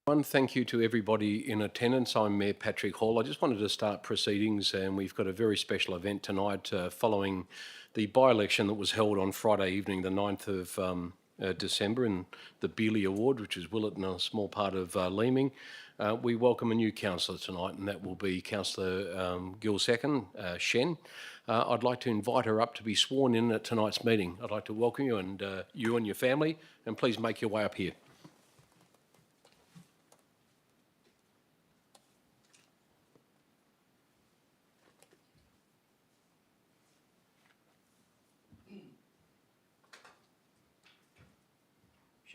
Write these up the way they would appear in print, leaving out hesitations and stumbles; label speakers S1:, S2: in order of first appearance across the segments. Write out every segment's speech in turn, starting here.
S1: Thank you to everybody in attendance. I'm Mayor Patrick Hall. I just wanted to start proceedings, and we've got a very special event tonight following the by-election that was held on Friday evening, the 9th of December, in the Bealey Award, which is Willett and a small part of Leeming. We welcome a new councillor tonight, and that will be Councillor Gill Second, Shen. I'd like to invite her up to be sworn in at tonight's meeting. I'd like to welcome you and your family, and please make your way up here.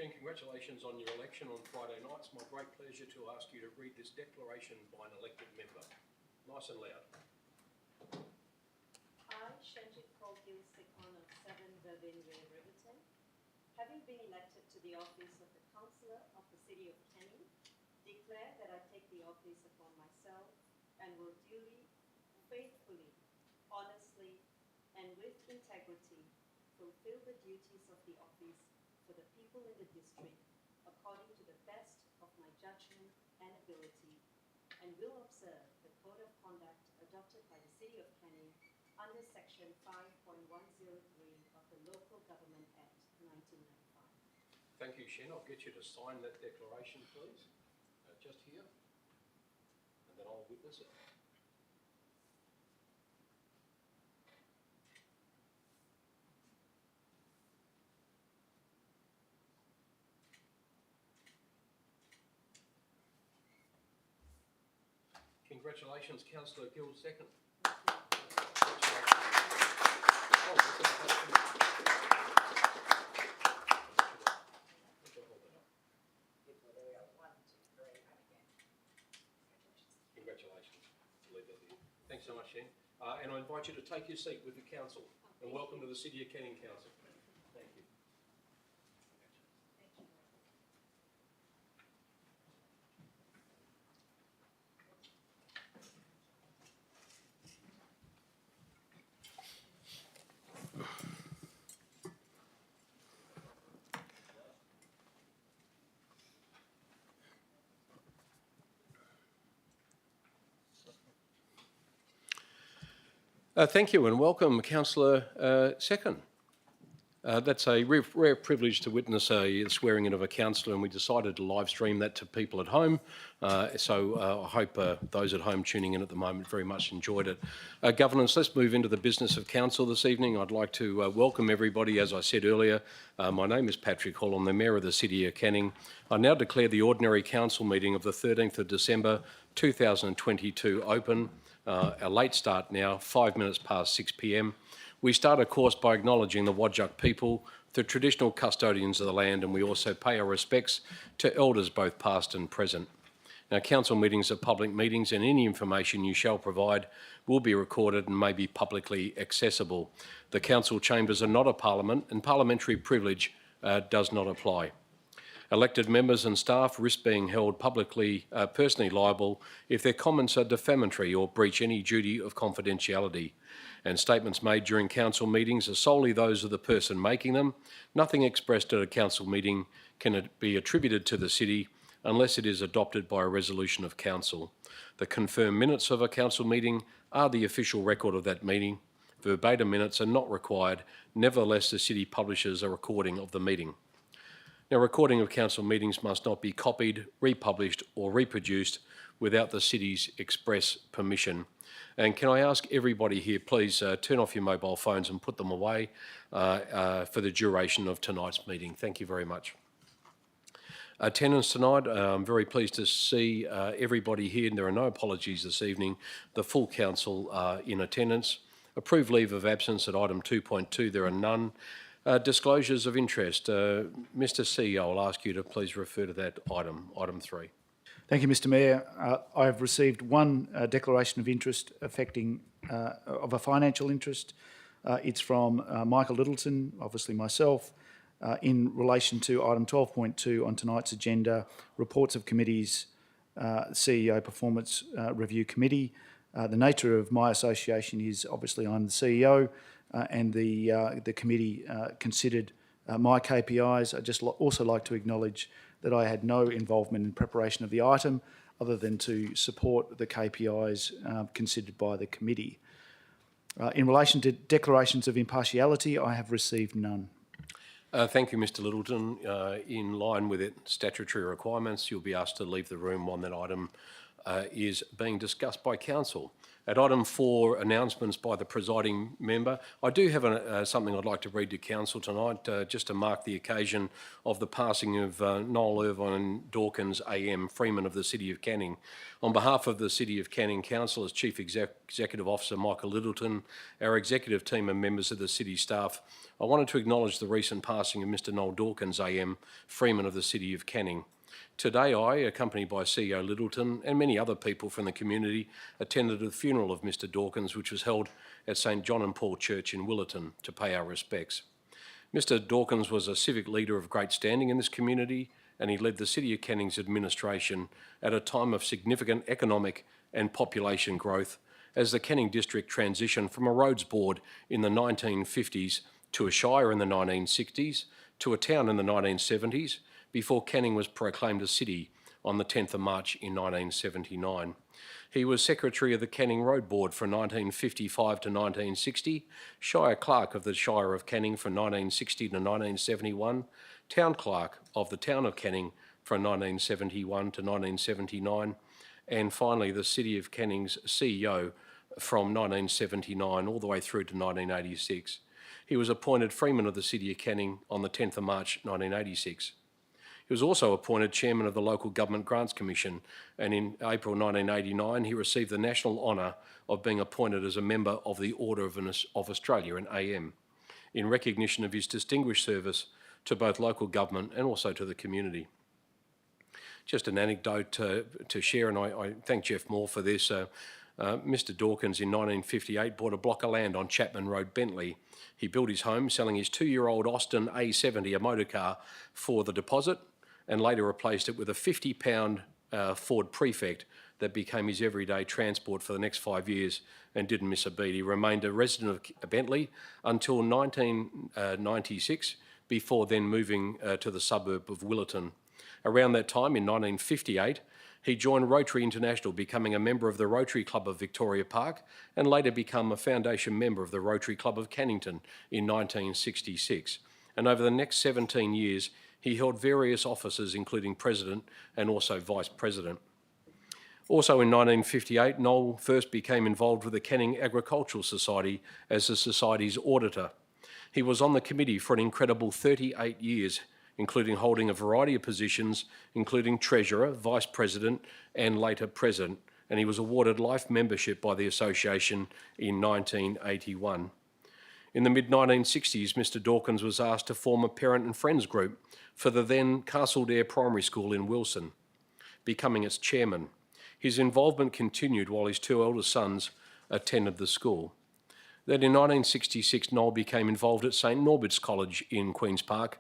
S1: Congratulations on your election on Friday night. It's my great pleasure to ask you to read this declaration by an elected member. Nice and loud.
S2: I, Shenjit Gill Second of 7 Verbin Way, Riverton, having been elected to the office of the Councillor of the City of Canning, declare that I take the office upon myself and will duly, faithfully, honestly, and with integrity fulfill the duties of the office for the people in the district according to the best of my judgment and ability, and will observe the code of conduct adopted by the City of Canning under section 5.103 of the Local Government Act 1995.
S1: Thank you, Shen. I'll get you to sign that declaration, please. Just here, and then I'll witness it. Congratulations, Councillor Gill Second. Congratulations. Leave that here. Thanks so much, Shen. And I invite you to take your seat with the council. And welcome to the City of Canning Council. Thank you. Thank you and welcome, Councillor Second. That's a rare privilege to witness a swearing in of a councillor, and we decided to live stream that to people at home. So I hope those at home tuning in at the moment very much enjoyed it. Governance, let's move into the business of council this evening. I'd like to welcome everybody. As I said earlier, my name is Patrick Hall. I'm the Mayor of the City of Canning. I now declare the ordinary council meeting of the 13th of December 2022 open. A late start now, 5 minutes past 6 p.m. We start, of course, by acknowledging the Whadjuk people, the traditional custodians of the land, and we also pay our respects to elders both past and present. Now, council meetings are public meetings, and any information you shall provide will be recorded and may be publicly accessible. The council chambers are not a parliament, and parliamentary privilege does not apply. Elected members and staff risk being held publicly, personally liable if their comments are defamatory or breach any duty of confidentiality. And statements made during council meetings are solely those of the person making them. Nothing expressed at a council meeting can be attributed to the city unless it is adopted by a resolution of council. The confirmed minutes of a council meeting are the official record of that meeting. Verbatim minutes are not required. Nevertheless, the city publishes a recording of the meeting. Now, recording of council meetings must not be copied, republished or reproduced without the city's express permission. And can I ask everybody here, please turn off your mobile phones and put them away for the duration of tonight's meeting. Thank you very much. Attendance tonight, I'm very pleased to see everybody here, and there are no apologies this evening. The full council are in attendance. Approved leave of absence at item 2.2, there are none. Disclosures of interest. Mr. CEO, I'll ask you to please refer to that item 3.
S3: Thank you, Mr. Mayor. I have received one declaration of interest affecting of a financial interest. It's from Michael Littleton, obviously myself, in relation to item 12.2 on tonight's agenda, reports of committees, CEO Performance Review Committee. The nature of my association is obviously I'm the CEO, and the committee considered my KPIs. I'd just also like to acknowledge that I had no involvement in preparation of the item other than to support the KPIs considered by the committee. In relation to declarations of impartiality, I have received none.
S1: Thank you, Mr Littleton. In line with statutory requirements, you'll be asked to leave the room while that item is being discussed by council. At item 4, announcements by the presiding member, I do have something I'd like to read to council tonight, just to mark the occasion of the passing of Noel Irvine Dawkins AM, Freeman of the City of Canning. On behalf of the City of Canning Council, as Chief Executive Officer Michael Littleton, our executive team and members of the City staff, I wanted to acknowledge the recent passing of Mr Noel Dawkins AM, Freeman of the City of Canning. Today I, accompanied by CEO Littleton and many other people from the community, attended the funeral of Mr Dawkins, which was held at St John and Paul Church in Willetton, to pay our respects. Mr Dawkins was a civic leader of great standing in this community, and he led the City of Canning's administration at a time of significant economic and population growth as the Canning district transitioned from a roads board in the 1950s to a shire in the 1960s to a town in the 1970s, before Canning was proclaimed a city on the 10th of March in 1979. He was Secretary of the Canning Road Board from 1955 to 1960, Shire Clerk of the Shire of Canning from 1960 to 1971, Town Clerk of the Town of Canning from 1971 to 1979, and finally the City of Canning's CEO from 1979 all the way through to 1986. He was appointed Freeman of the City of Canning on the 10th of March 1986. He was also appointed Chairman of the Local Government Grants Commission, and in April 1989 he received the national honour of being appointed as a member of the Order of Australia, an AM, in recognition of his distinguished service to both local government and also to the community. Just an anecdote to share, and I thank Jeff Moore for this. Mr Dawkins in 1958 bought a block of land on Chapman Road, Bentley. He built his home selling his 2-year-old Austin A70, a motor car, for the deposit, and later replaced it with a 50-pound Ford Prefect that became his everyday transport for the next 5 years and didn't miss a beat. He remained a resident of Bentley until 1996, before then moving to the suburb of Willetton. Around that time, in 1958, he joined Rotary International, becoming a member of the Rotary Club of Victoria Park, and later become a foundation member of the Rotary Club of Cannington in 1966. And over the next 17 years, he held various offices, including President and also Vice President. Also in 1958, Noel first became involved with the Canning Agricultural Society as the Society's auditor. He was on the committee for an incredible 38 years, including holding a variety of positions, including Treasurer, Vice President and later President, and he was awarded life membership by the Association in 1981. In the mid-1960s, Mr Dawkins was asked to form a parent and friends group for the then Castledare Primary School in Wilson, becoming its chairman. His involvement continued while his 2 eldest sons attended the school. Then in 1966, Noel became involved at St Norbert's College in Queen's Park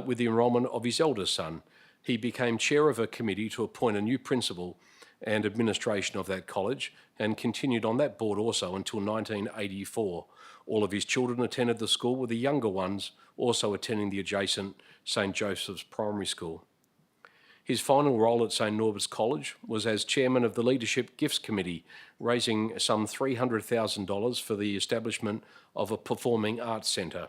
S1: with the enrolment of his eldest son. He became chair of a committee to appoint a new principal and administration of that college, and continued on that board also until 1984. All of his children attended the school, with the younger ones also attending the adjacent St Joseph's Primary School. His final role at St Norbert's College was as chairman of the Leadership Gifts Committee, raising some $300,000 for the establishment of a performing arts centre,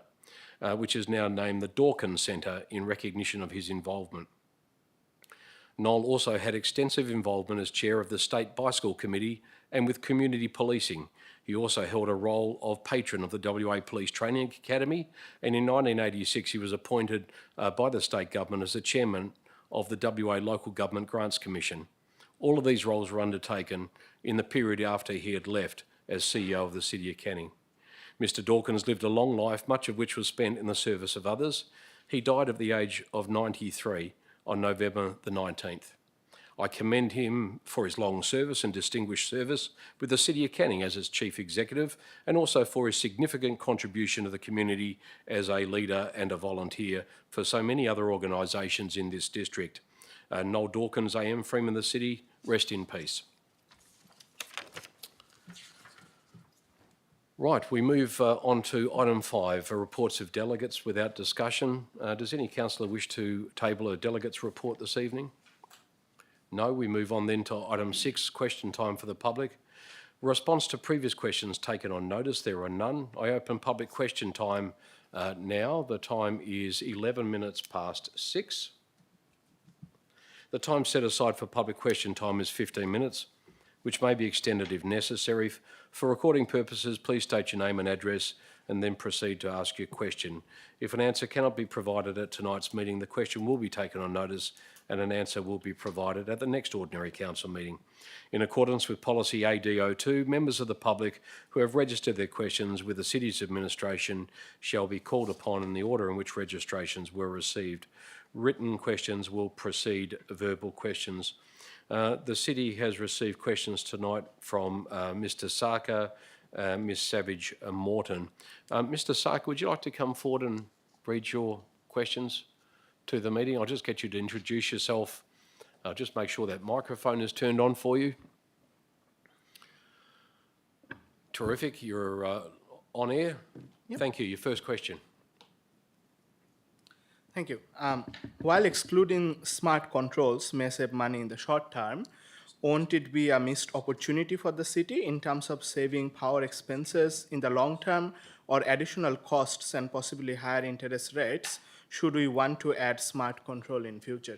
S1: which is now named the Dawkins Centre in recognition of his involvement. Noel also had extensive involvement as chair of the State Bicycle Committee and with community policing. He also held a role of patron of the WA Police Training Academy, and in 1986 he was appointed by the state government as the chairman of the WA Local Government Grants Commission. All of these roles were undertaken in the period after he had left as CEO of the City of Canning. Mr Dawkins lived a long life, much of which was spent in the service of others. He died at the age of 93 on November the 19th. I commend him for his long service and distinguished service with the City of Canning as its Chief Executive, and also for his significant contribution to the community as a leader and a volunteer for so many other organisations in this district. Noel Dawkins AM, Freeman of the City, rest in peace. Right, we move on to item 5, reports of delegates without discussion. Does any councillor wish to table a delegates report this evening? No, we move on then to item 6, question time for the public. Response to previous questions taken on notice, there are none. I open public question time now. The time is 11 minutes past 6. The time set aside for public question time is 15 minutes, which may be extended if necessary. For recording purposes, please state your name and address and then proceed to ask your question. If an answer cannot be provided at tonight's meeting, the question will be taken on notice and an answer will be provided at the next ordinary council meeting. In accordance with policy AD02, members of the public who have registered their questions with the city's administration shall be called upon in the order in which registrations were received. Written questions will precede verbal questions. The city has received questions tonight from Mr. Sarkar, Ms. Savage Morton. Mr. Sarkar, would you like to come forward and read your questions to the meeting? I'll just get you to introduce yourself. Just make sure that microphone is turned on for you. Terrific, you're on air. Yep. Thank you. Your first question.
S4: Thank you. While excluding smart controls may save money in the short term, won't it be a missed opportunity for the city in terms of saving power expenses in the long term or additional costs and possibly higher interest rates should we want to add smart control in future?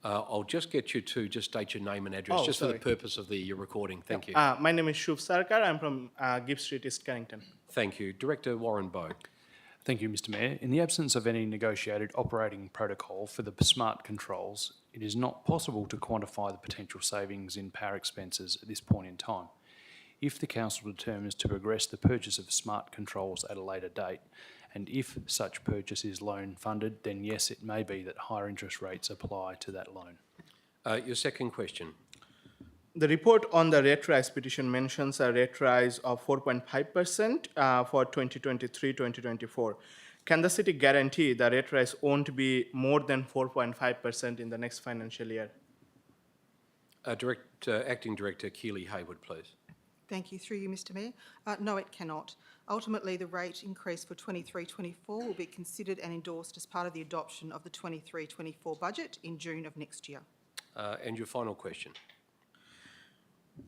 S1: I'll just get you to just state your name and address, for the purpose of the recording. Thank you.
S4: My name is Shub Sarkar. I'm from Gibbs Street, East Carrington.
S1: Thank you. Director Warren Bowe.
S5: Thank you, Mr. Mayor. In the absence of any negotiated operating protocol for the smart controls, it is not possible to quantify the potential savings in power expenses at this point in time. If the council determines to progress the purchase of smart controls at a later date, and if such purchase is loan funded, then yes, it may be that higher interest rates apply to that loan.
S1: Your second question.
S4: The report on the rate rise petition mentions a rate rise of 4.5% for 2023-2024. Can the city guarantee the rate rise won't be more than 4.5% in the next financial year?
S1: Acting Director Keely Hayward, please.
S6: Thank you. Through you, Mr. Mayor. No, it cannot. Ultimately, the rate increase for 23-24 will be considered and endorsed as part of the adoption of the 23-24 budget in June of next year.
S1: And your final question.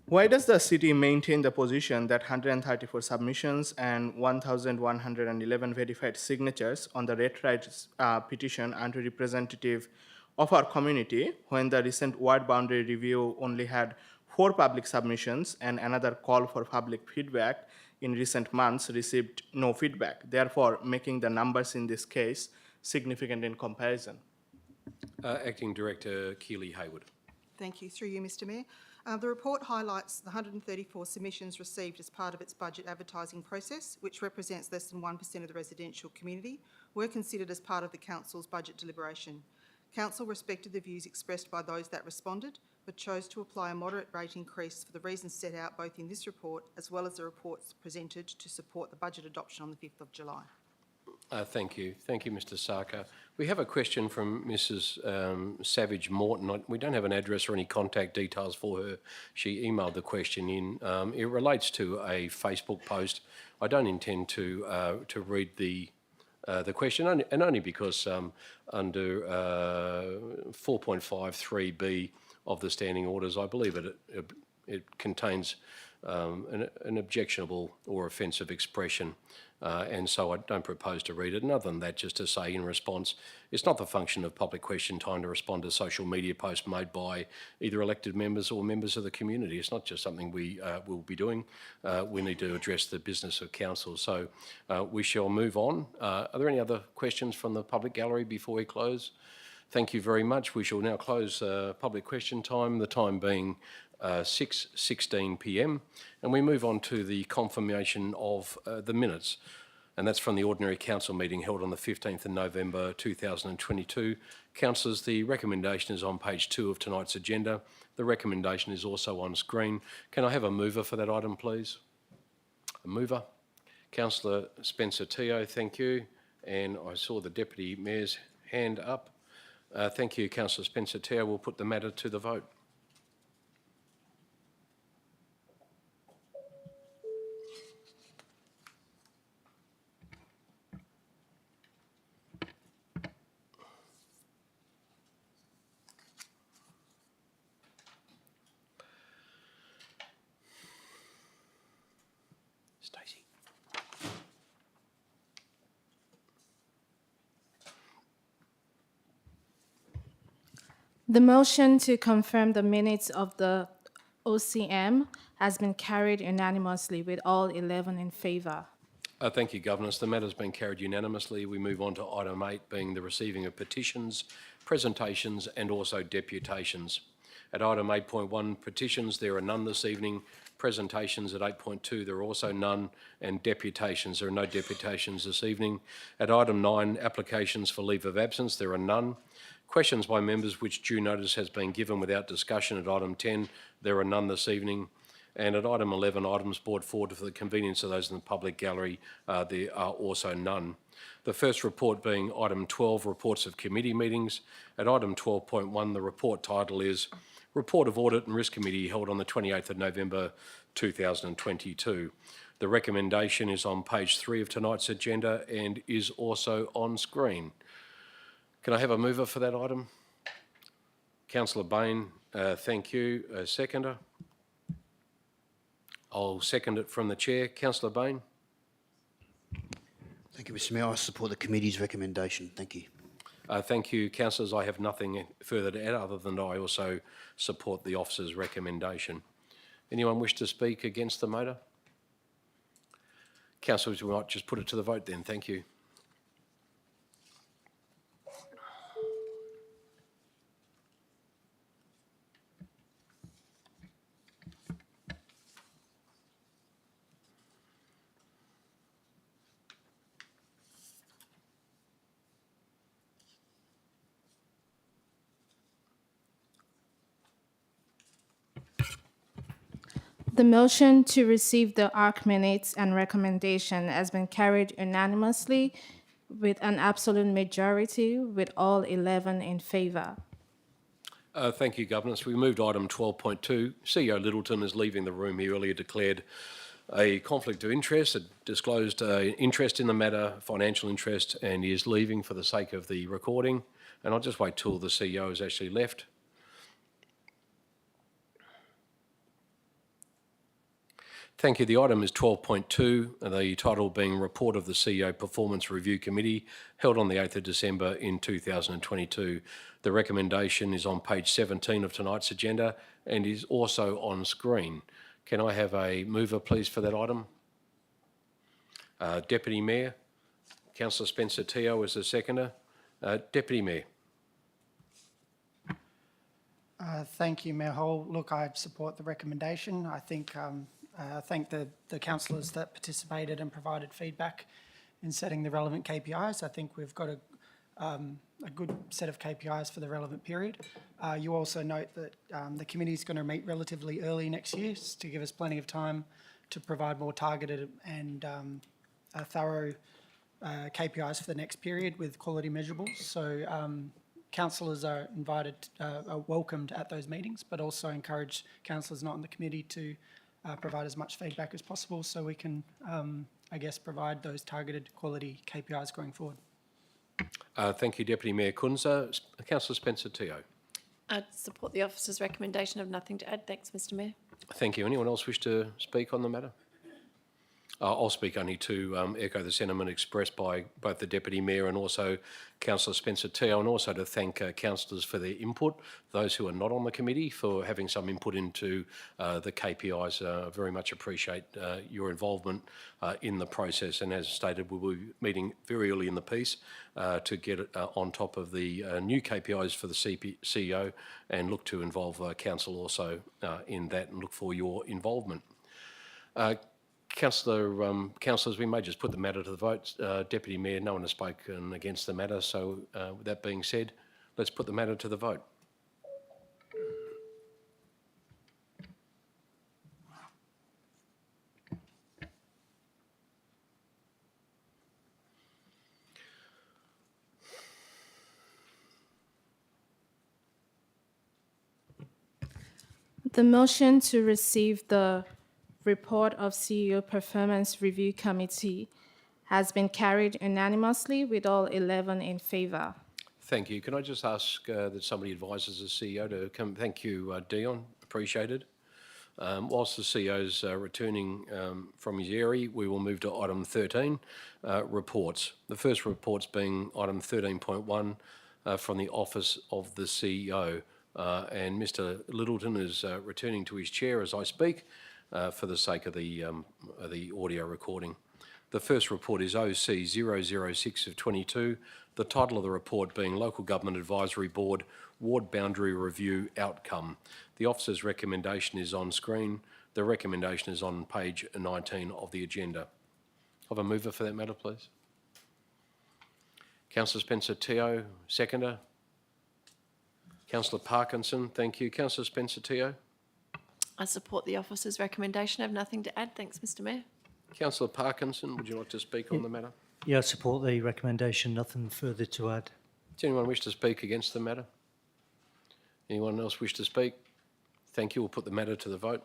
S4: Why does the city maintain the position that 134 submissions and 1,111 verified signatures on the rate rise petition are representative of our community when the recent ward boundary review only had 4 public submissions and another call for public feedback in recent months received no feedback, therefore making the numbers in this case significant in comparison?
S1: Acting Director Keely Hayward.
S6: Thank you. Through you, Mr. Mayor. The report highlights the 134 submissions received as part of its budget advertising process, which represents less than 1% of the residential community, were considered as part of the council's budget deliberation. Council respected the views expressed by those that responded, but chose to apply a moderate rate increase for the reasons set out both in this report as well as the reports presented to support the budget adoption on the 5th of July.
S1: Thank you. Thank you, Mr. Sarkar. We have a question from Mrs. Savage Morton. We don't have an address or any contact details for her. She emailed the question in. It relates to a Facebook post. I don't intend to read the question, only because under 4.53B of the standing orders, I believe it contains an objectionable or offensive expression, and so I don't propose to read it. And other than that, just to say in response, it's not the function of public question time to respond to social media posts made by either elected members or members of the community. It's not just something we will be doing. We need to address the business of council. So we shall move on. Are there any other questions from the public gallery before we close? Thank you very much. We shall now close public question time, the time being 6:16 p.m. and we move on to the confirmation of the minutes, and that's from the ordinary council meeting held on the 15th of November 2022. Councillors, the recommendation is on page 2 of tonight's agenda. The recommendation is also on screen. Can I have a mover for that item, please? A mover. Councillor Spencer Teo, thank you. And I saw the Deputy Mayor's hand up. Thank you, Councillor Spencer Teo. We'll put the matter to the vote.
S5: Stacey.
S7: The motion to confirm the minutes of the OCM has been carried unanimously with all 11 in favour.
S1: Thank you, Governors. The matter's been carried unanimously. We move on to item 8, being the receiving of petitions, presentations and also deputations. At item 8.1, petitions, there are none this evening. Presentations at 8.2, there are also none. And deputations, there are no deputations this evening. At item 9, applications for leave of absence, there are none. Questions by members which due notice has been given without discussion at item 10, there are none this evening. And at item 11, items brought forward for the convenience of those in the public gallery, there are also none. The first report being item 12, reports of committee meetings. At item 12.1, the report title is Report of Audit and Risk Committee held on the 28th of November 2022. The recommendation is on page 3 of tonight's agenda and is also on screen. Can I have a mover for that item? Councillor Bain, thank you. A seconder? I'll second it from the chair. Councillor Bain?
S8: Thank you, Mr Mayor. I support the committee's recommendation. Thank you.
S1: Thank you, councillors. I have nothing further to add other than I also support the officer's recommendation. Anyone wish to speak against the motor? Councillors, we might just put it to the vote then. Thank you.
S7: The motion to receive the ARC minutes and recommendation has been carried unanimously with an absolute majority with all 11 in favour.
S1: Thank you, Governors. We moved item 12.2. CEO Littleton is leaving the room. He earlier declared a conflict of interest, disclosed interest in the matter, financial interest, and he is leaving for the sake of the recording. And I'll just wait till the CEO has actually left. Thank you. The item is 12.2, the title being Report of the CEO Performance Review Committee, held on the 8th of December in 2022. The recommendation is on page 17 of tonight's agenda and is also on screen. Can I have a mover, please, for that item? Deputy Mayor. Councillor Spencer Teo is the seconder. Deputy Mayor.
S9: Thank you, Mayor Hall. Look, I support the recommendation. I think thank the councillors that participated and provided feedback in setting the relevant KPIs. I think we've got a good set of KPIs for the relevant period. You also note that the committee is going to meet relatively early next year to give us plenty of time to provide more targeted and thorough KPIs for the next period with quality measurables. So councillors are invited, are welcomed at those meetings, but also encourage councillors not on the committee to provide as much feedback as possible so we can, I guess, provide those targeted quality KPIs going forward.
S1: Thank you, Deputy Mayor Kunza. Councillor Spencer Teo.
S10: I support the officer's recommendation. I have nothing to add. Thanks, Mr Mayor.
S1: Thank you. Anyone else wish to speak on the matter? I'll speak only to echo the sentiment expressed by both the Deputy Mayor and also Councillor Spencer Teo, and also to thank councillors for their input, those who are not on the committee for having some input into the KPIs. Very much appreciate your involvement in the process, and as stated, we will be meeting very early in the piece to get on top of the new KPIs for the CEO and look to involve council also in that and look for your involvement. Councillors, we may just put the matter to the vote. Deputy Mayor, no one has spoken against the matter, so with that being said, let's put the matter to the vote.
S7: The motion to receive the report of CEO Performance Review Committee has been carried unanimously with all 11 in favour.
S1: Thank you. Can I just ask that somebody advises the CEO to come? Thank you, Dion. Appreciated. Whilst the CEO's returning from his area, we will move to item 13, reports. The first report's being item 13.1 from the Office of the CEO. And Mr. Littleton is returning to his chair as I speak for the sake of the audio recording. The first report is OC 006 of 22, the title of the report being Local Government Advisory Board Ward Boundary Review Outcome. The officer's recommendation is on screen. The recommendation is on page 19 of the agenda. Have a mover for that matter, please. Councillor Spencer Teo, seconder. Councillor Parkinson, thank you. Councillor Spencer Teo.
S10: I support the officer's recommendation. I have nothing to add. Thanks, Mr Mayor.
S1: Councillor Parkinson, would you like to speak on the matter?
S11: Yeah, I support the recommendation. Nothing further to add.
S1: Does anyone wish to speak against the matter? Anyone else wish to speak? Thank you. We'll put the matter to the vote.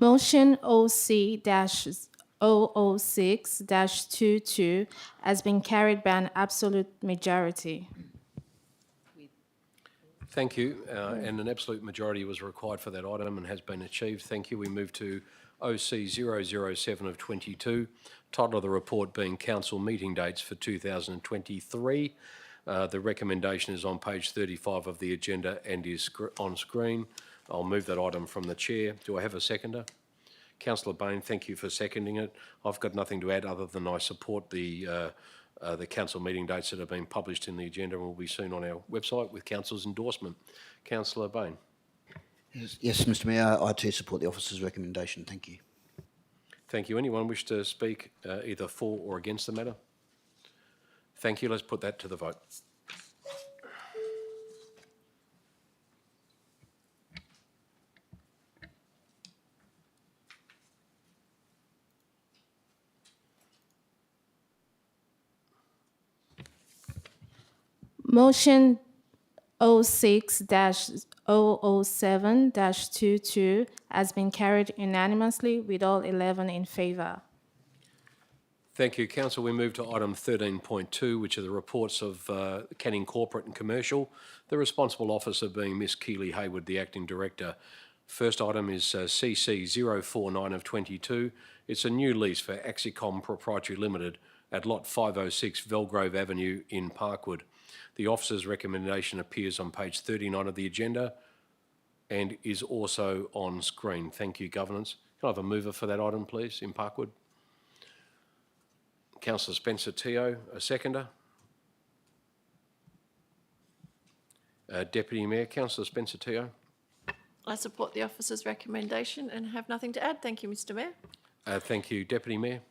S7: Motion OC-006-22 has been carried by an absolute majority.
S1: Thank you. And an absolute majority was required for that item and has been achieved. Thank you. We move to OC 007 of 22, title of the report being Council Meeting Dates for 2023. The recommendation is on page 35 of the agenda and is on screen. I'll move that item from the chair. Do I have a seconder? Councillor Bain, thank you for seconding it. I've got nothing to add other than I support the council meeting dates that have been published in the agenda and will be soon on our website with council's endorsement. Councillor Bain.
S8: Yes, Mr Mayor, I too support the officer's recommendation. Thank you.
S1: Thank you. Anyone wish to speak either for or against the matter? Thank you. Let's put that to the vote.
S7: Motion 06-007-22 has been carried unanimously with all 11 in favour.
S1: Thank you, Council. We move to item 13.2, which are the reports of Canning Corporate and Commercial, the responsible officer being Miss Keely Hayward, the Acting Director. First item is CC 049 of 22. It's a new lease for Axicom Proprietary Limited at Lot 506 Velgrove Avenue in Parkwood. The officer's recommendation appears on page 39 of the agenda and is also on screen. Thank you, Governance. Can I have a mover for that item, please, in Parkwood? Councillor Spencer Teo, a seconder. Deputy Mayor, Councillor Spencer Teo.
S10: I support the officer's recommendation and have nothing to add. Thank you, Mr Mayor.
S1: Thank you, Deputy Mayor.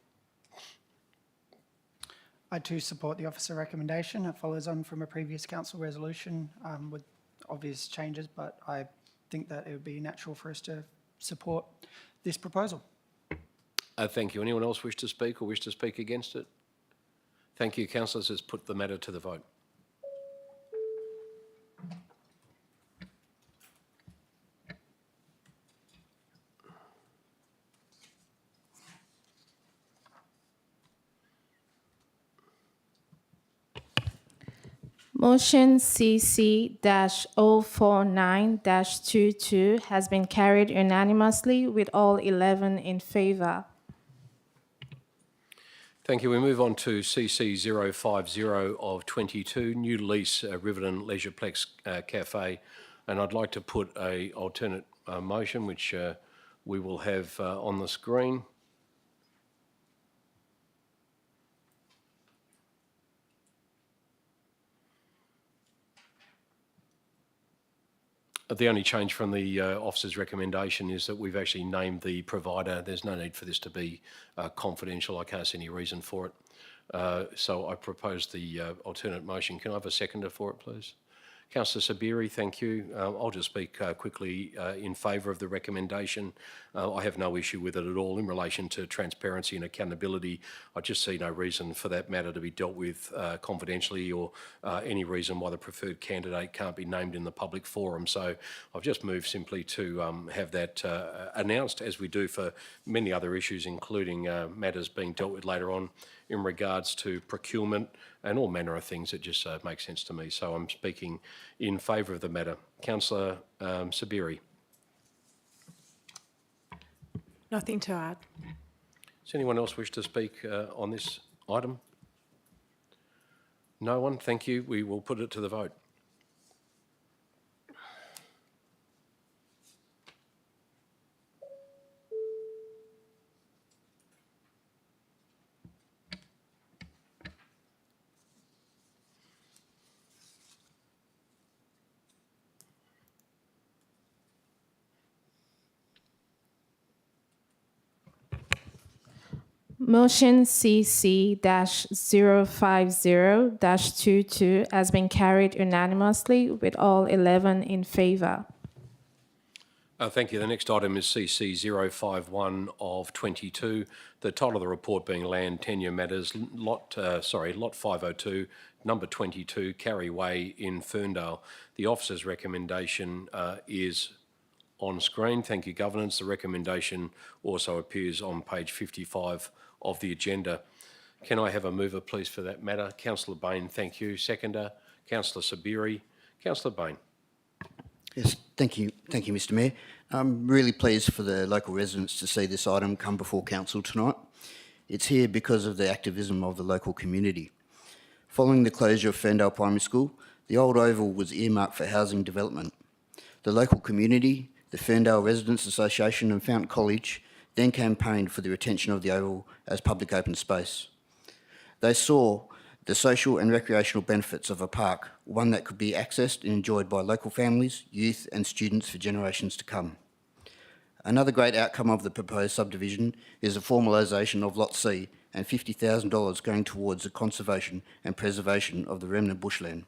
S9: I too support the officer recommendation. It follows on from a previous council resolution with obvious changes, but I think that it would be natural for us to support this proposal.
S1: Thank you. Anyone else wish to speak or wish to speak against it? Thank you, councillors. Let's put the matter to the vote.
S7: Motion CC-049-22 has been carried unanimously with all 11 in favour.
S1: Thank you. We move on to CC 050 of 22, new lease Riverton Leisureplex Cafe. And I'd like to put an alternate motion, which we will have on the screen. The only change from the officer's recommendation is that we've actually named the provider. There's no need for this to be confidential. I can't see any reason for it. So I propose the alternate motion. Can I have a seconder for it, please? Councillor Sabiri, thank you. I'll just speak quickly in favour of the recommendation. I have no issue with it at all in relation to transparency and accountability. I just see no reason for that matter to be dealt with confidentially, or any reason why the preferred candidate can't be named in the public forum. So I've just moved simply to have that announced, as we do for many other issues, including matters being dealt with later on in regards to procurement and all manner of things that just make sense to me. So I'm speaking in favour of the matter. Councillor Sabiri.
S10: Nothing to add.
S1: Does anyone else wish to speak on this item? No one? Thank you. We will put it to the vote.
S7: Motion CC-050-22 has been carried unanimously with all 11 in favour.
S1: Thank you. The next item is CC 051 of 22. The title of the report being Land Tenure Matters, Lot 502, number 22, Carry Way in Ferndale. The officer's recommendation is on screen. Thank you, Governance. The recommendation also appears on page 55 of the agenda. Can I have a mover, please, for that matter? Councillor Bain, thank you. Seconder, Councillor Sabiri. Councillor Bain.
S8: Yes, thank you, Mr. Mayor. I'm really pleased for the local residents to see this item come before council tonight. It's here because of the activism of the local community. Following the closure of Ferndale Primary School, the old oval was earmarked for housing development. The local community, the Ferndale Residents Association and Fountain College then campaigned for the retention of the oval as public open space. They saw the social and recreational benefits of a park, one that could be accessed and enjoyed by local families, youth and students for generations to come. Another great outcome of the proposed subdivision is the formalisation of Lot C and $50,000 going towards the conservation and preservation of the remnant bushland.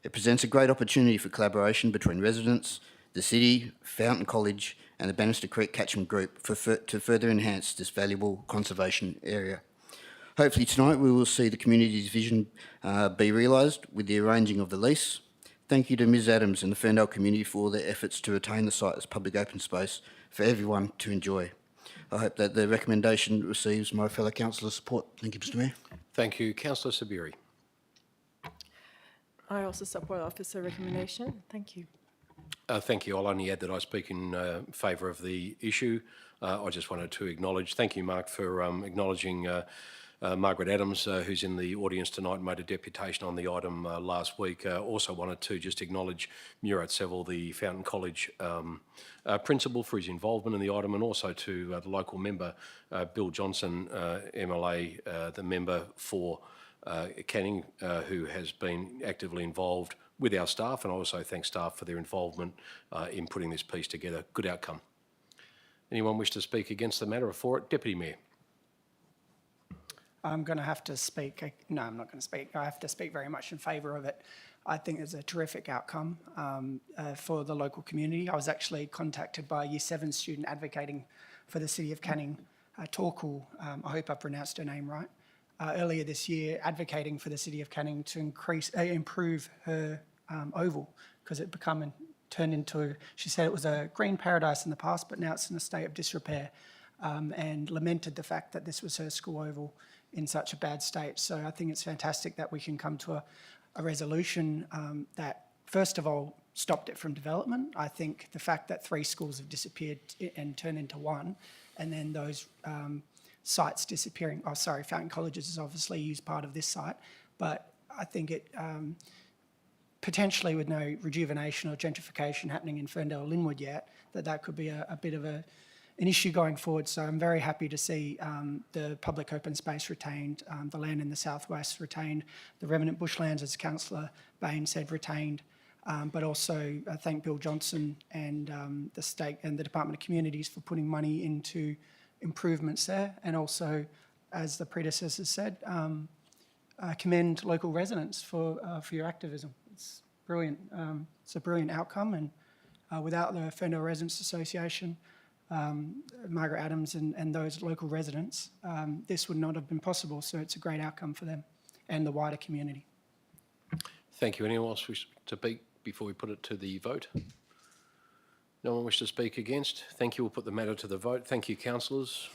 S8: It presents a great opportunity for collaboration between residents, the city, Fountain College and the Bannister Creek Catchment Group to further enhance this valuable conservation area. Hopefully tonight we will see the community's vision be realised with the arranging of the lease. Thank you to Ms Adams and the Ferndale community for all their efforts to retain the site as public open space for everyone to enjoy. I hope that the recommendation receives my fellow councillors' support. Thank you, Mr Mayor.
S1: Thank you. Councillor Sabiri.
S10: I also support officer recommendation. Thank you.
S1: Thank you. I'll only add that I speak in favour of the issue. I just wanted to acknowledge, thank you, Mark, for acknowledging Margaret Adams, who's in the audience tonight, made a deputation on the item last week. Also wanted to just acknowledge Murat Seville, the Fountain College principal, for his involvement in the item, and also to the local member, Bill Johnson, MLA, the member for Canning, who has been actively involved with our staff, and I also thank staff for their involvement in putting this piece together. Good outcome. Anyone wish to speak against the matter or for it? Deputy Mayor.
S9: I'm going to have to speak. No, I'm not going to speak. I have to speak very much in favour of it. I think it's a terrific outcome for the local community. I was actually contacted by a Year 7 student advocating for the City of Canning, Torkel, I hope I pronounced her name right, earlier this year, advocating for the City of Canning to improve her oval, because it turned into, she said it was a green paradise in the past, but now it's in a state of disrepair, and lamented the fact that this was her school oval in such a bad state. So I think it's fantastic that we can come to a resolution that, first of all, stopped it from development. I think the fact that 3 schools have disappeared and turned into one, and then those sites disappearing. Oh, sorry, Fountain Colleges is obviously used part of this site, but I think it potentially, with no rejuvenation or gentrification happening in Ferndale Linwood yet, that could be a bit of an issue going forward. So I'm very happy to see the public open space retained, the land in the southwest retained, the remnant bushlands, as Councillor Bain said, retained, but also I thank Bill Johnson and the state and the Department of Communities for putting money into improvements there, and also, as the predecessor said, commend local residents for your activism. brilliant. It's a brilliant outcome, and without the Ferndale Residents Association, Margaret Adams and those local residents, this would not have been possible. So it's a great outcome for them and the wider community.
S1: Thank you. Anyone else wish to speak before we put it to the vote? No one wish to speak against? Thank you. We'll put the matter to the vote. Thank you, councillors.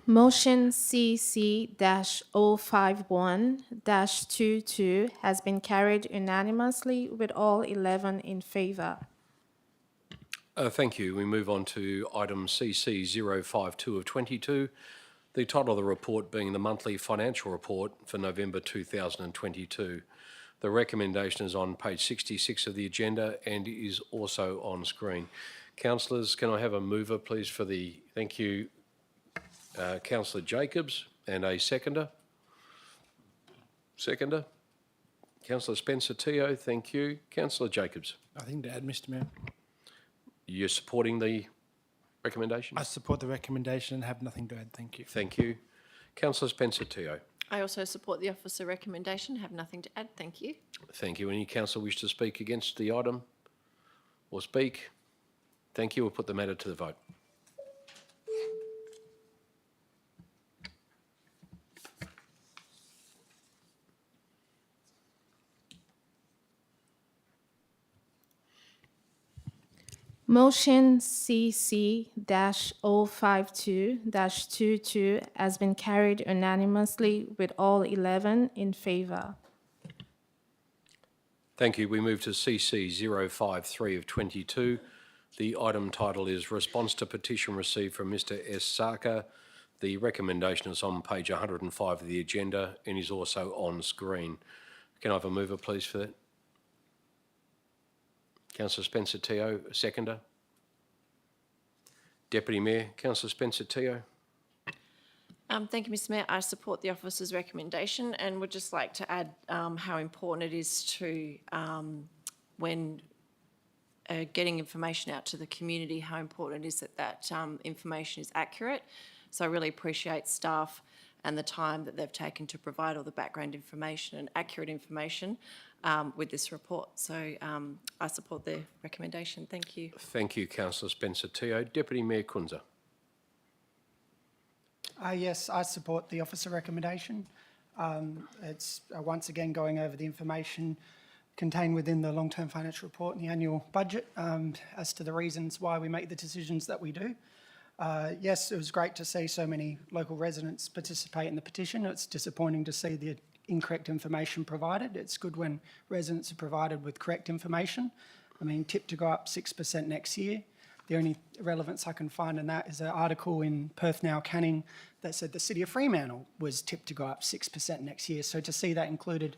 S7: Motion CC-051-22 has been carried unanimously with all 11 in favour.
S1: Thank you. We move on to item CC 052 of 22. The title of the report being the monthly financial report for November 2022. The recommendation is on page 66 of the agenda and is also on screen. Councillors, can I have a mover, please, for the, thank you, Councillor Jacobs, and a seconder? Seconder? Councillor Spencer Teo, thank you. Councillor Jacobs,
S12: Nothing to add, Mr. Mayor.
S1: you're supporting the recommendation?
S12: I support the recommendation and have nothing to add. Thank you.
S1: Thank you. Councillor Spencer Teo,
S10: I also support the officer recommendation, have nothing to add. Thank you.
S1: thank you. Any councillor wish to speak against the item or speak? Thank you. We'll put the matter to the vote.
S7: Motion CC-052-22 has been carried unanimously with all 11 in favour.
S1: Thank you. We move to CC 053 of 22. The item title is Response to Petition Received from Mr. S. Sarkar. The recommendation is on page 105 of the agenda and is also on screen. Can I have a mover, please, for that? Councillor Spencer Teo, a seconder. Deputy Mayor, Councillor Spencer Teo.
S10: Thank you, Mr. Mayor. I support the officer's recommendation and would just like to add how important it is to, when getting information out to the community, how important it is that that information is accurate. So I really appreciate staff and the time that they've taken to provide all the background information and accurate information with this report. So I support the recommendation. Thank you.
S1: Thank you, Councillor Spencer Teo. Deputy Mayor Kunza.
S9: Yes, I support the officer recommendation. It's once again going over the information contained within the long-term financial report and the annual budget as to the reasons why we make the decisions that we do. Yes, it was great to see so many local residents participate in the petition. It's disappointing to see the incorrect information provided. It's good when residents are provided with correct information. I mean, tipped to go up 6% next year. The only relevance I can find in that is an article in Perth Now Canning that said the city of Fremantle was tipped to go up 6% next year. So to see that included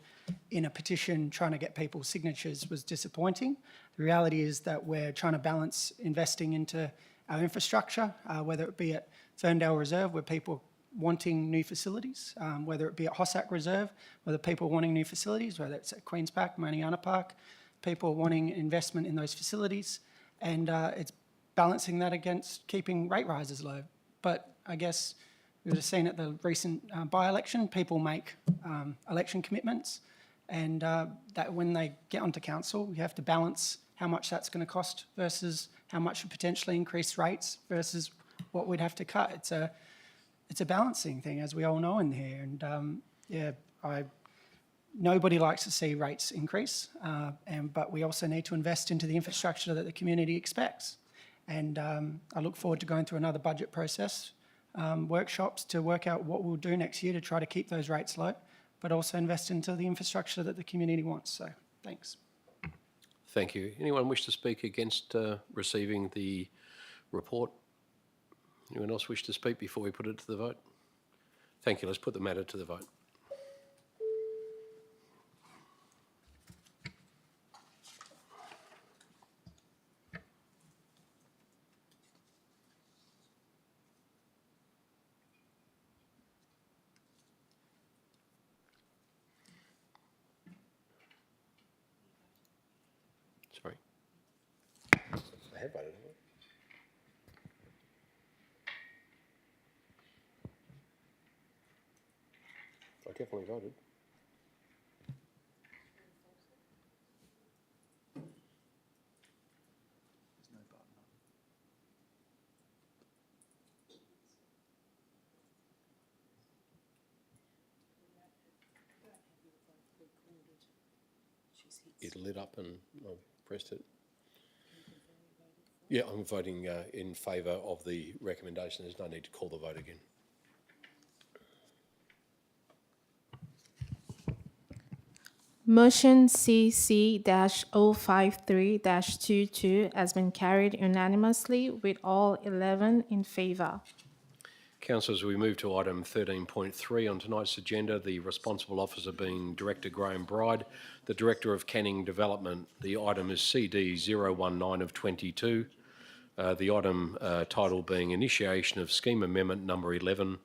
S9: in a petition trying to get people's signatures was disappointing. The reality is that we're trying to balance investing into our infrastructure, whether it be at Ferndale Reserve, where people wanting new facilities, whether it be at Hossack Reserve, whether people wanting new facilities, whether it's at Queen's Park, Mariana Park, people wanting investment in those facilities, and it's balancing that against keeping rate rises low. But I guess we would have seen at the recent by-election, people make election commitments, and that when they get onto council, you have to balance how much that's going to cost versus how much would potentially increase rates versus what we'd have to cut. It's a balancing thing, as we all know in here. And nobody likes to see rates increase, but we also need to invest into the infrastructure that the community expects. And I look forward to going through another budget process, workshops to work out what we'll do next year to try to keep those rates low, but also invest into the infrastructure that the community wants. So thanks.
S1: Thank you. Anyone wish to speak against receiving the report? Anyone else wish to speak before we put it to the vote? Thank you. Let's put the matter to the vote. Sorry. I have voted, haven't I? I definitely voted. It lit up and I pressed it. Yeah, I'm voting in favour of the recommendation. There's no need to call the vote again.
S7: Motion CC-053-22 has been carried unanimously with all 11 in favour.
S1: Councillors, we move to item 13.3 on tonight's agenda, the responsible officer being Director Graham Bride, the Director of Canning Development. The item is CD 019 of 22. The item title being Initiation of Scheme Amendment number 11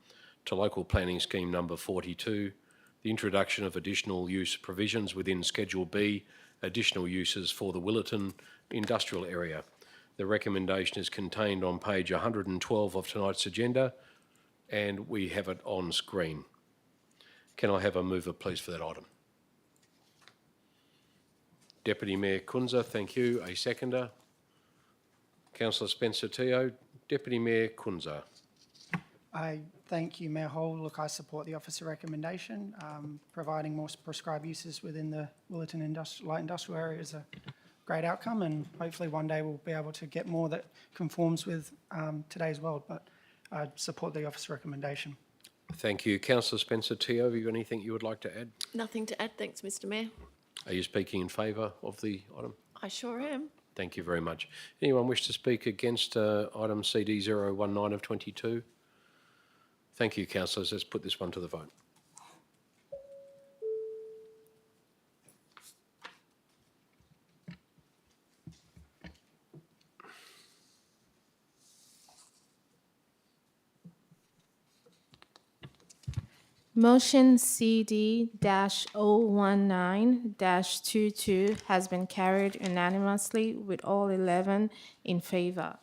S1: to Local Planning Scheme number 42, the introduction of additional use provisions within Schedule B, additional uses for the Willetton industrial area. The recommendation is contained on page 112 of tonight's agenda, and we have it on screen. Can I have a mover, please, for that item? Deputy Mayor Kunza, thank you. A seconder? Councillor Spencer-Teo. Deputy Mayor Kunza.
S9: I thank you, Mayor Hall. Look, I support the officer recommendation. Providing more prescribed uses within the Willetton light industrial area is a great outcome, and hopefully one day we'll be able to get more that conforms with today's world. But I support the officer recommendation.
S1: Thank you. Councillor Spencer-Teo, have you got anything you would like to add?
S10: Nothing to add, thanks, Mr Mayor.
S1: Are you speaking in favour of the item?
S10: I sure am.
S1: Thank you very much. Anyone wish to speak against item CD 019 of 22? Thank you, councillors. Let's put this one to the vote.
S7: Motion CD-019-22 has been carried unanimously with all 11 in favour.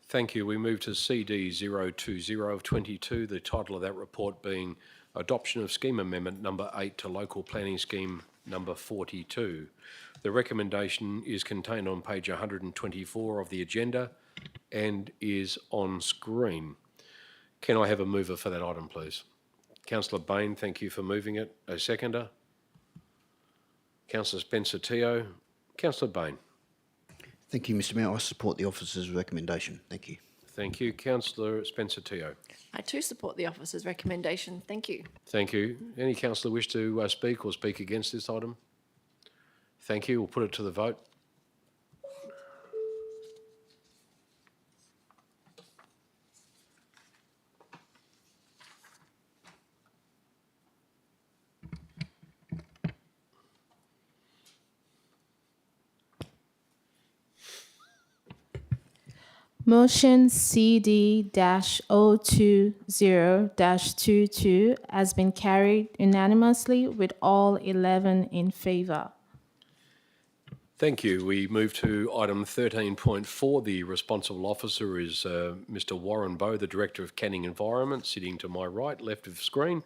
S1: Thank you. We move to CD 020 of 22, the title of that report being Adoption of Scheme Amendment number 8 to Local Planning Scheme number 42. The recommendation is contained on page 124 of the agenda and is on screen. Can I have a mover for that item, please? Councillor Bain, thank you for moving it. A seconder? Councillor Spencer-Teo. Councillor Bain.
S8: Thank you, Mr Mayor. I support the officer's recommendation. Thank you.
S1: Thank you. Councillor Spencer-Teo.
S10: I too support the officer's recommendation. Thank you.
S1: Thank you. Any councillor wish to speak or speak against this item? Thank you. We'll put it to the vote.
S7: Motion CD-020-22 has been carried unanimously with all 11 in favour.
S1: Thank you. We move to item 13.4. The responsible officer is Mr Warren Bowe, the Director of Canning Environment, sitting to my right, left of screen.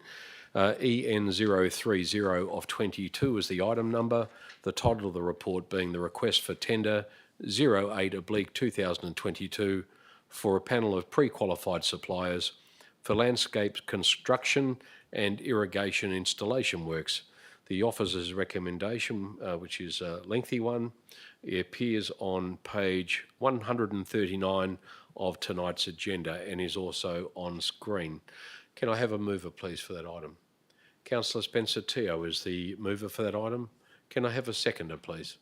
S1: EN 030 of 22 is the item number. The title of the report being the request for tender 08/2022 for a panel of pre-qualified suppliers for landscape construction and irrigation installation works. The officer's recommendation, which is a lengthy one, it appears on page 139 of tonight's agenda and is also on screen. Can I have a mover, please, for that item? Councillor Spencer-Teo is the mover for that item. Can I have a seconder, please?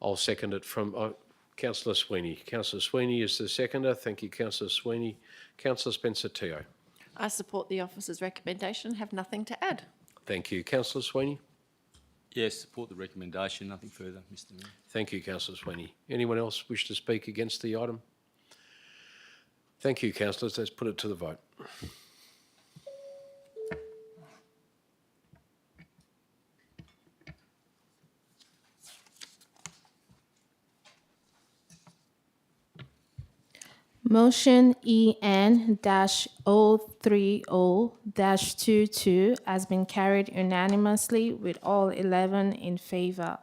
S1: I'll second it from Councillor Sweeney. Councillor Sweeney is the seconder. Thank you, Councillor Sweeney. Councillor Spencer-Teo.
S10: I support the officer's recommendation. Have nothing to add.
S1: Thank you. Councillor Sweeney.
S13: Yes, support the recommendation. Nothing further, Mr Mayor.
S1: Thank you, Councillor Sweeney. Anyone else wish to speak against the item? Thank you, councillors. Let's put it to the vote.
S7: Motion EN-030-22 has been carried unanimously with all 11 in favour.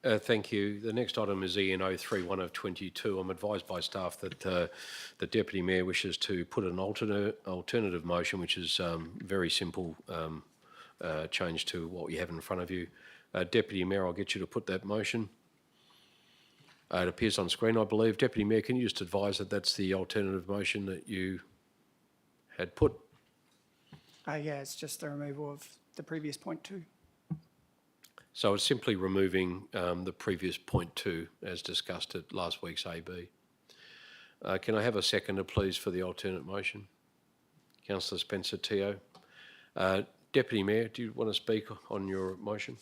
S1: Thank you. The next item is EN 031 of 22. I'm advised by staff that the Deputy Mayor wishes to put an alternative motion, which is very simple change to what you have in front of you. Deputy Mayor, I'll get you to put that motion. It appears on screen, I believe. Deputy Mayor, can you just advise that that's the alternative motion that you had put?
S9: Yeah, it's just the removal of the previous point 2.
S1: So it's simply removing the previous point 2 as discussed at last week's AB. Can I have a seconder, please, for the alternate motion? Councillor Spencer Teo. Deputy Mayor, do you want to speak on your motion?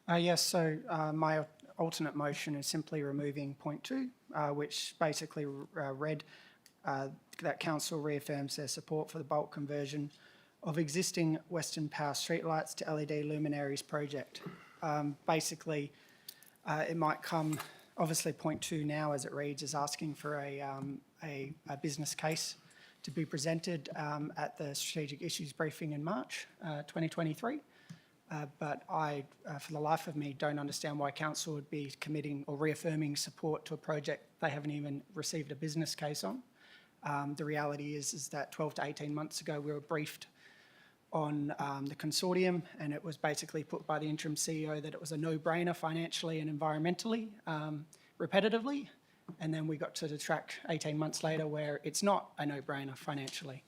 S9: Yes, so my alternate motion is simply removing point 2, which basically read that council reaffirms their support for the bulk conversion of existing Western Power streetlights to LED luminaries project. Basically, it might come, obviously point 2 now as it reads is asking for a business case to be presented at the strategic issues briefing in March 2023. But I, for the life of me, don't understand why council would be committing or reaffirming support to a project they haven't even received a business case on. The reality is that 12 to 18 months ago, we were briefed on the consortium, and it was basically put by the interim CEO that it was a no-brainer financially and environmentally, repetitively. And then we got to the track 18 months later where it's not a no-brainer financially.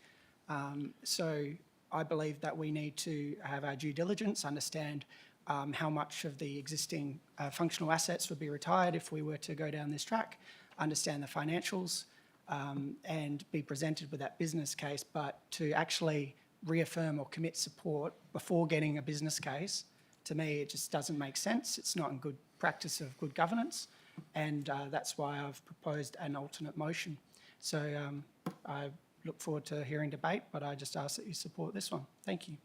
S9: So I believe that we need to have our due diligence, understand how much of the existing functional assets would be retired if we were to go down this track, understand the financials, and be presented with that business case. But to actually reaffirm or commit support before getting a business case, to me, it just doesn't make sense. It's not in good practice of good governance, and that's why I've proposed an alternate motion. So I look forward to hearing debate, but I just ask that you support this one. Thank you.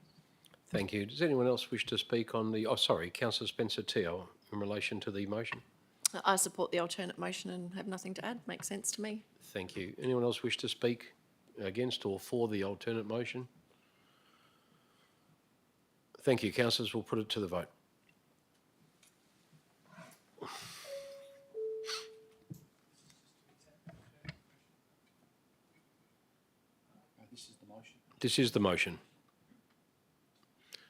S1: Thank you. Does anyone else wish to speak on the... Oh, sorry, Councillor Spencer Teo, in relation to the motion?
S10: I support the alternate motion and have nothing to add. Makes sense to me.
S1: Thank you. Anyone else wish to speak against or for the alternate motion? Thank you, councillors. We'll put it to the vote. This is the motion.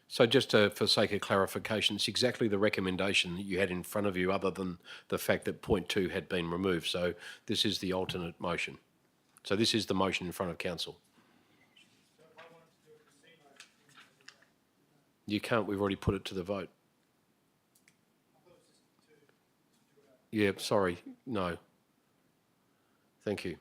S1: So just for sake of clarification, it's exactly the recommendation that you had in front of you, other than the fact that point 2 had been removed. So this is the alternate motion. So this is the motion in front of council. You can't, we've already put it to the vote. Yeah, sorry, no. Thank you.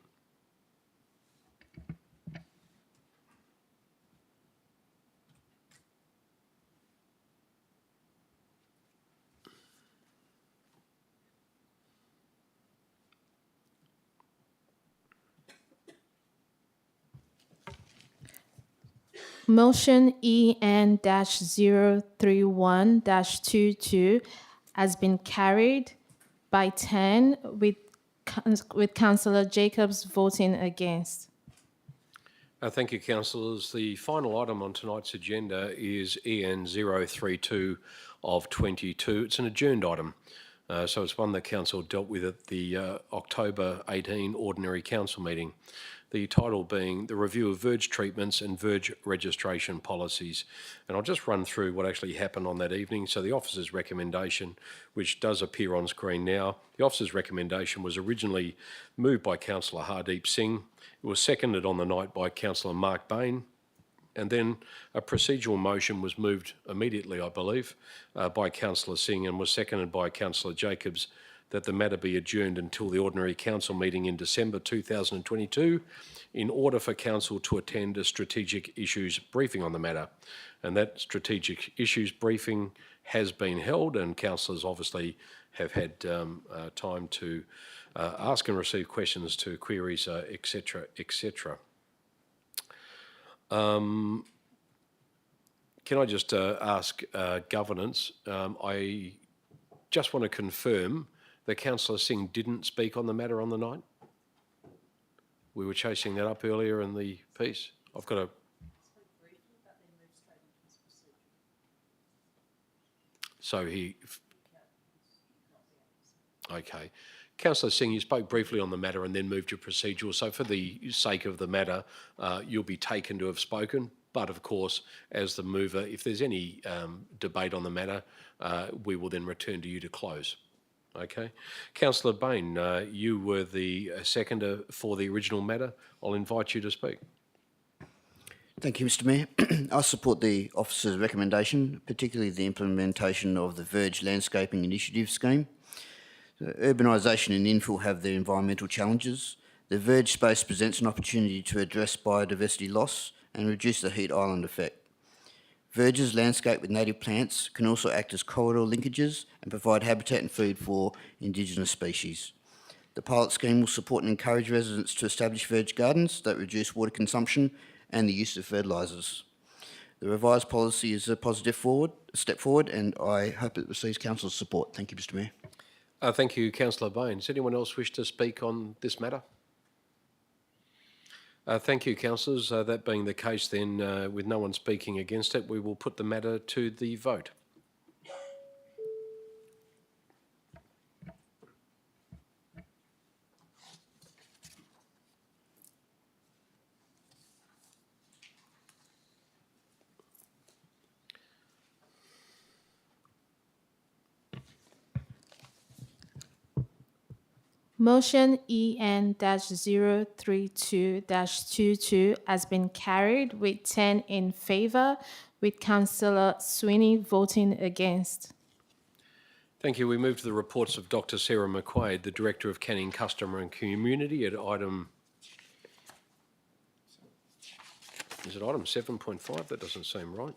S7: Motion EN-031-22 has been carried by 10 with Councillor Jacobs voting against.
S1: Thank you, councillors. The final item on tonight's agenda is EN-032 of 22. It's an adjourned item. So it's one that council dealt with at the October 18 ordinary council meeting. The title being the review of verge treatments and verge registration policies. And I'll just run through what actually happened on that evening. So the officer's recommendation, which does appear on screen now, the officer's recommendation was originally moved by Councillor Hardeep Singh. It was seconded on the night by Councillor Mark Bain. And then a procedural motion was moved immediately, I believe, by Councillor Singh and was seconded by Councillor Jacobs, that the matter be adjourned until the ordinary council meeting in December 2022 in order for council to attend a strategic issues briefing on the matter. And that strategic issues briefing has been held, and councillors obviously have had time to ask and receive questions to queries, etc., etc. Can I just ask governance? I just want to confirm that Councillor Singh didn't speak on the matter on the night? We were chasing that up earlier in the piece. I've got a... So he... Okay. Councillor Singh, you spoke briefly on the matter and then moved to procedural. So for the sake of the matter, you'll be taken to have spoken. But of course, as the mover, if there's any debate on the matter, we will then return to you to close. Okay. Councillor Bain, you were the seconder for the original matter. I'll invite you to speak.
S8: Thank you, Mr Mayor. I support the officer's recommendation, particularly the implementation of the Verge Landscaping Initiative scheme. Urbanisation and infill have their environmental challenges. The Verge space presents an opportunity to address biodiversity loss and reduce the heat island effect. Verges landscaped with native plants can also act as corridor linkages and provide habitat and food for Indigenous species. The pilot scheme will support and encourage residents to establish verge gardens that reduce water consumption and the use of fertilisers. The revised policy is a positive step forward, and I hope it receives Council's support. Thank you, Mr Mayor.
S1: Thank you, Councillor Bain. Does anyone else wish to speak on this matter? Thank you, councillors. That being the case, then, with no one speaking against it, we will put the matter to the vote.
S7: Motion EN-032-22 has been carried with 10 in favour, with Councillor Sweeney voting against.
S1: Thank you. We move to the reports of Dr. Sarah McQuaid, the Director of Canning Customer and Community, at item... Is it item 7.5? That doesn't seem right.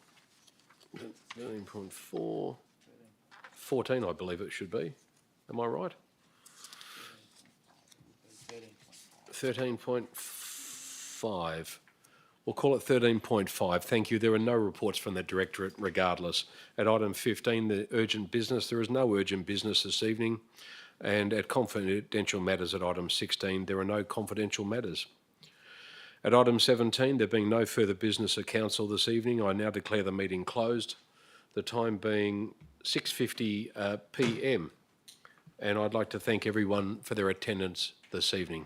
S1: 13.4... 14, I believe it should be. Am I right? 13.5. We'll call it 13.5. Thank you. There are no reports from the Directorate regardless. At item 15, the urgent business, there is no urgent business this evening. And at confidential matters at item 16, there are no confidential matters. At item 17, there being no further business at council this evening, I now declare the meeting closed, the time being 6:50 p.m. And I'd like to thank everyone for their attendance this evening.